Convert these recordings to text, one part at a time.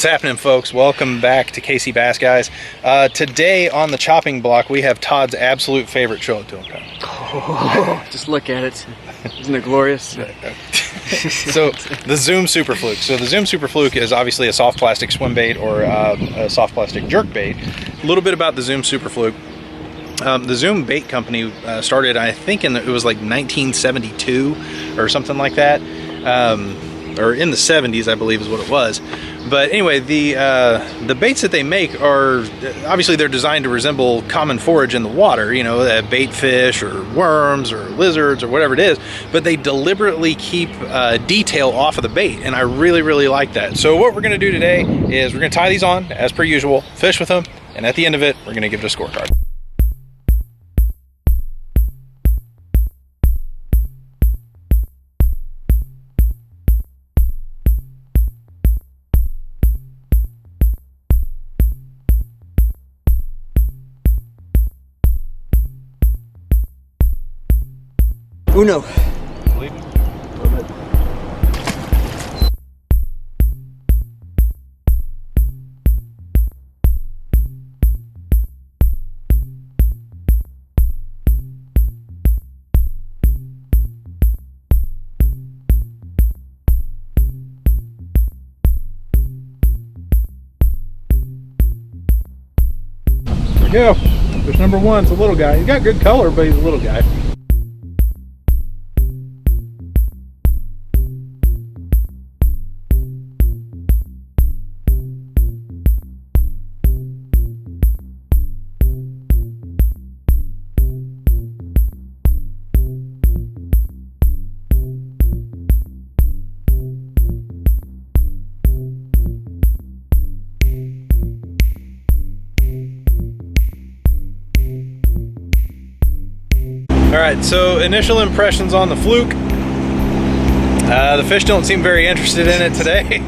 What's happening, folks? Welcome back to KCbassguys. Today on the chopping block we have Todd's absolute favorite. Show it to him. Oh, just look at it. Isn't it glorious? So the Zoom Super Fluke. So the Zoom Super Fluke is obviously a soft plastic swim bait or a soft plastic jerk bait. A little bit about the Zoom Super Fluke. The Zoom bait company started, I think, it was like 1972 or something like that, or in the 70s, I believe is what it was. But anyway, the baits that they make are obviously they're designed to resemble common forage in the water, you know, bait fish or worms or lizards or whatever it is, but they deliberately keep detail off of the bait, and I really like that. So what we're going to do today is we're going to tie these on as per usual, fish with them, and at the end of it we're going to give it a scorecard. Uno. Believe me. A little bit. There we go. Fish number one's a little guy. He's got good color, but he's a little guy. Alright, so initial impressions on the Fluke. The fish don't seem very interested in it today.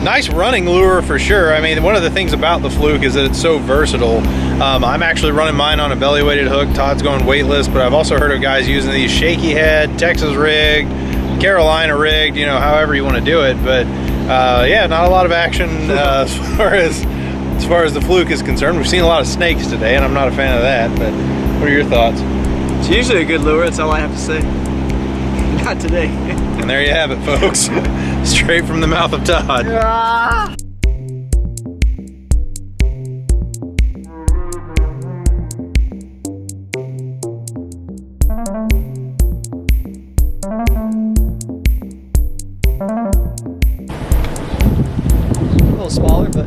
Nice running lure for sure. I mean, one of the things about the Fluke is that it's so versatile. I'm actually running mine on a belly weighted hook. Todd's going weightless, but I've also heard of guys using these shaky head, Texas rigged, Carolina rigged, you know, however you want to do it. But yeah, not a lot of action as far as the Fluke is concerned. We've seen a lot of snakes today, and I'm not a fan of that, but what are your thoughts? It's usually a good lure, that's all I have to say. Not today. And there you have it, folks. Straight from the mouth of Todd. Ah! A little smaller, but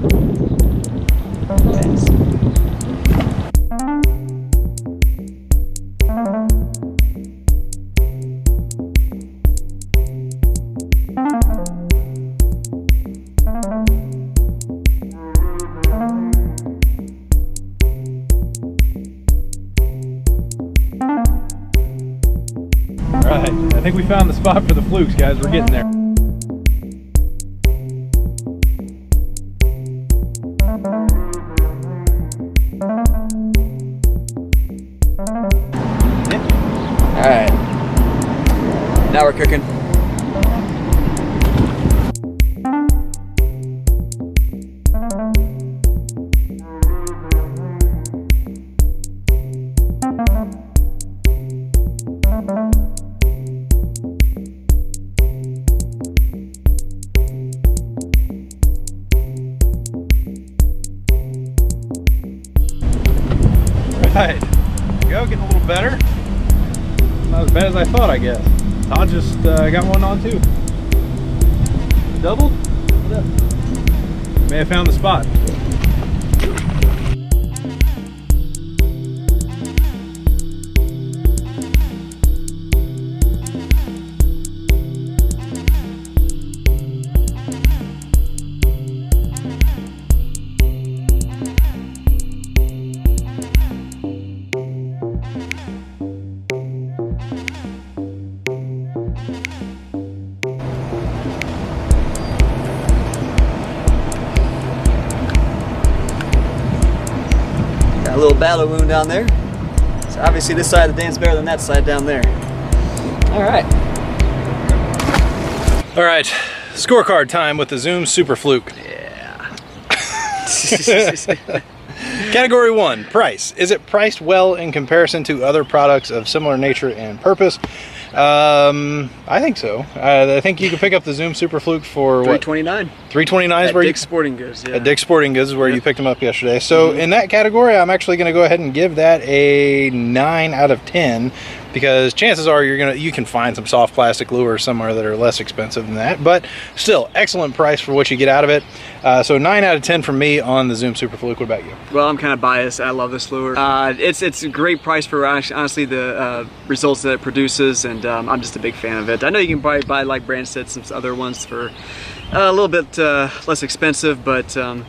nice. Alright, I think we found the spot for the Flukes, guys. We're getting there. Alright. Now we're cooking. Right, there we go, getting a little better. Not as bad as I thought, I guess. Todd just got one on too. Doubled? What up? May have found the spot. A little battle wound down there. So obviously this side of the dam's better than that side down there. All right. All right, Scorecard time with the Zoom Super Fluke. Yeah. Category 1, price. Is it priced well in comparison to other products of similar nature and purpose? I think so. I think you can pick up the Zoom Super Fluke for what? $329. $329 is where Dick's Sporting Goods. Yeah. At Dick's Sporting Goods is where you picked them up yesterday. So in that category, I'm actually going to go ahead and give that a 9 out of 10 because chances are you can find some soft plastic lures somewhere that are less expensive than that. But still, excellent price for what you get out of it. So 9 out of 10 from me on the Zoom Super Fluke. What about you? Well, I'm kind of biased. I love this lure. It's a great price for honestly the results that it produces, and I'm just a big fan of it. I know you can probably buy, like Brand said, some other ones for a little bit less expensive, but I'm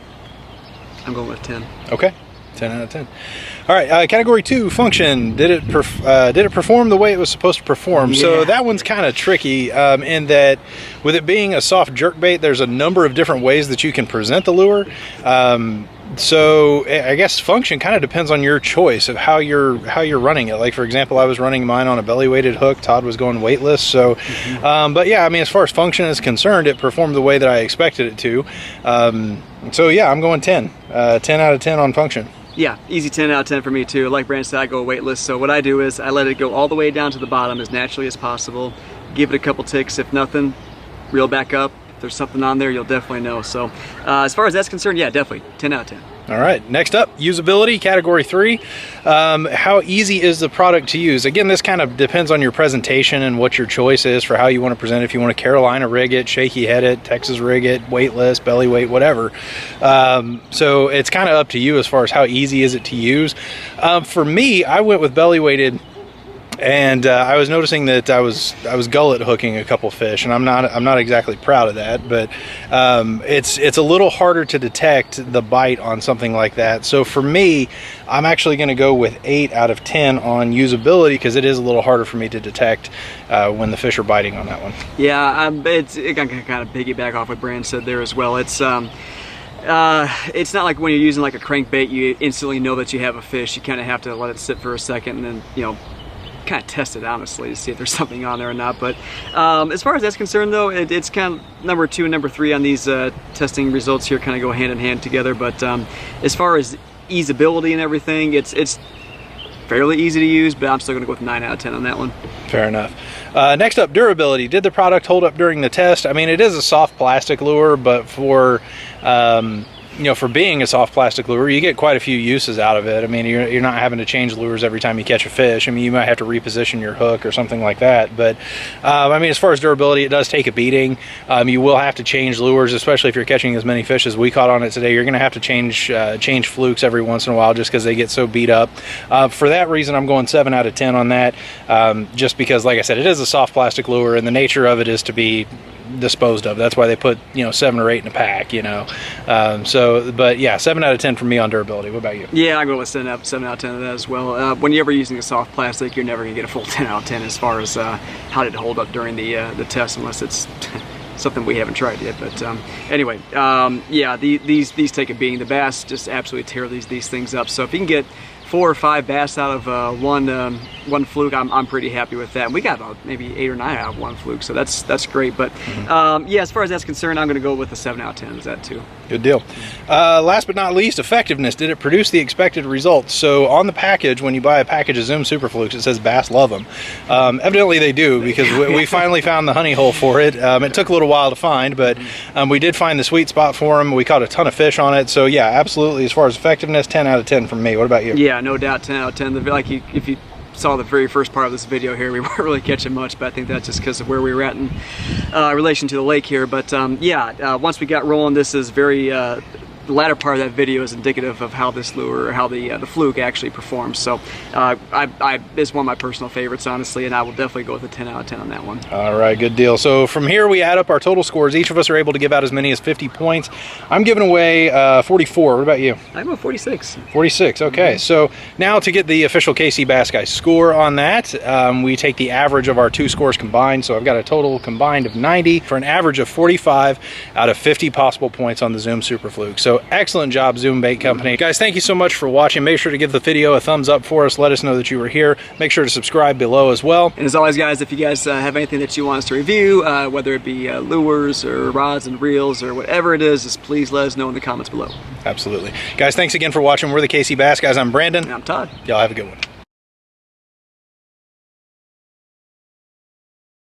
going with 10. Okay, 10 out of 10. All right, category 2, function. Did it perform the way it was supposed to perform? Yeah. So that one's kind of tricky in that with it being a soft jerkbait, there's a number of different ways that you can present the lure. So I guess function kind of depends on your choice of how you're running it. Like for example, I was running mine on a belly weighted hook. Todd was going weightless. So, but yeah, I mean, as far as function is concerned, it performed the way that I expected it to. So yeah, I'm going 10. 10 out of 10 on function. Yeah, easy 10 out of 10 for me too. Like Brand said, I go weightless. So what I do is I let it go all the way down to the bottom as naturally as possible. Give it a couple ticks. If nothing, reel back up. If there's something on there, you'll definitely know. So as far as that's concerned, yeah, definitely 10 out of 10. All right, next up, usability, category 3. How easy is the product to use? Again, this kind of depends on your presentation and what your choice is for how you want to present it. If you want to Carolina rig it, shaky head it, Texas rig it, weightless, belly weight, whatever. So it's kind of up to you as far as how easy is it to use. For me, I went with belly weighted. And I was noticing that I was gullet hooking a couple fish, and I'm not exactly proud of that, but it's a little harder to detect the bite on something like that. So for me, I'm actually going to go with 8 out of 10 on usability because it is a little harder for me to detect when the fish are biting on that one. Yeah, it can kind of piggyback off what Brand said there as well. It's not like when you're using like a crankbait, you instantly know that you have a fish. You kind of have to let it sit for a second and then kind of test it honestly to see if there's something on there or not. But as far as that's concerned though, it's kind of number 2 and number 3 on these testing results here kind of go hand in hand together. But as far as easeability and everything, it's fairly easy to use, but I'm still going to go with 9 out of 10 on that one. Fair enough. Next up, durability. Did the product hold up during the test? I mean, it is a soft plastic lure, but for for being a soft plastic lure, you get quite a few uses out of it. I mean, you're not having to change lures every time you catch a fish. I mean, you might have to reposition your hook or something like that. But I mean, as far as durability, it does take a beating. You will have to change lures, especially if you're catching as many fish as we caught on it today. You're going to have to change flukes every once in a while just because they get so beat up. For that reason, I'm going 7 out of 10 on that. Just because, like I said, it is a soft plastic lure, and the nature of it is to be disposed of. That's why they put 7 or 8 in a pack. But yeah, 7 out of 10 for me on durability. What about you? Yeah, I go with 7 out of 10 of that as well. When you're ever using a soft plastic, you're never gonna get a full 10 out of 10 as far as how did it hold up during the test, unless it's something we haven't tried yet. But anyway, yeah, these take a beating. The bass just absolutely tear these things up. So if you can get 4 or 5 bass out of one fluke, I'm pretty happy with that. And we got about maybe 8 or 9 out of one fluke, so that's great. But yeah, as far as that's concerned, I'm going to go with a 7 out of 10. Is that too? Good deal. Last but not least, effectiveness. Did it produce the expected results? So on the package, when you buy a package of Zoom Super Flukes, it says bass love them. Evidently they do, because we finally found the honey hole for it. It took a little while to find, but we did find the sweet spot for them. We caught a ton of fish on it. So yeah, absolutely. As far as effectiveness, 10 out of 10 from me. What about you? Yeah, no doubt, 10 out of 10. If you saw the very first part of this video here, we weren't really catching much, but I think that's just because of where we were at in relation to the lake here. But yeah, once we got rolling, this is very the latter part of that video is indicative of how this lure, or how the fluke actually performs. So it's one of my personal favorites, honestly, and I will definitely go with a 10 out of 10 on that one. All right, good deal. So from here, we add up our total scores. Each of us are able to give out as many as 50 points. I'm giving away 44. What about you? I'm at 46. 46, okay. So now to get the official KCbassguys score on that, we take the average of our 2 scores combined. So I've got a total combined of 90 for an average of 45 out of 50 possible points on the Zoom Super Fluke. So So excellent job, Zoom Bait Company. Guys, thank you so much for watching. Make sure to give the video a thumbs up for us. Let us know that you were here. Make sure to subscribe below as well. And as always, guys, if you guys have anything that you want us to review, whether it be lures or rods and reels or whatever it is, just please let us know in the comments below. Absolutely. Guys, thanks again for watching. We're the KC Bass Guys. I'm Brandon. And I'm Todd. Y'all have a good one.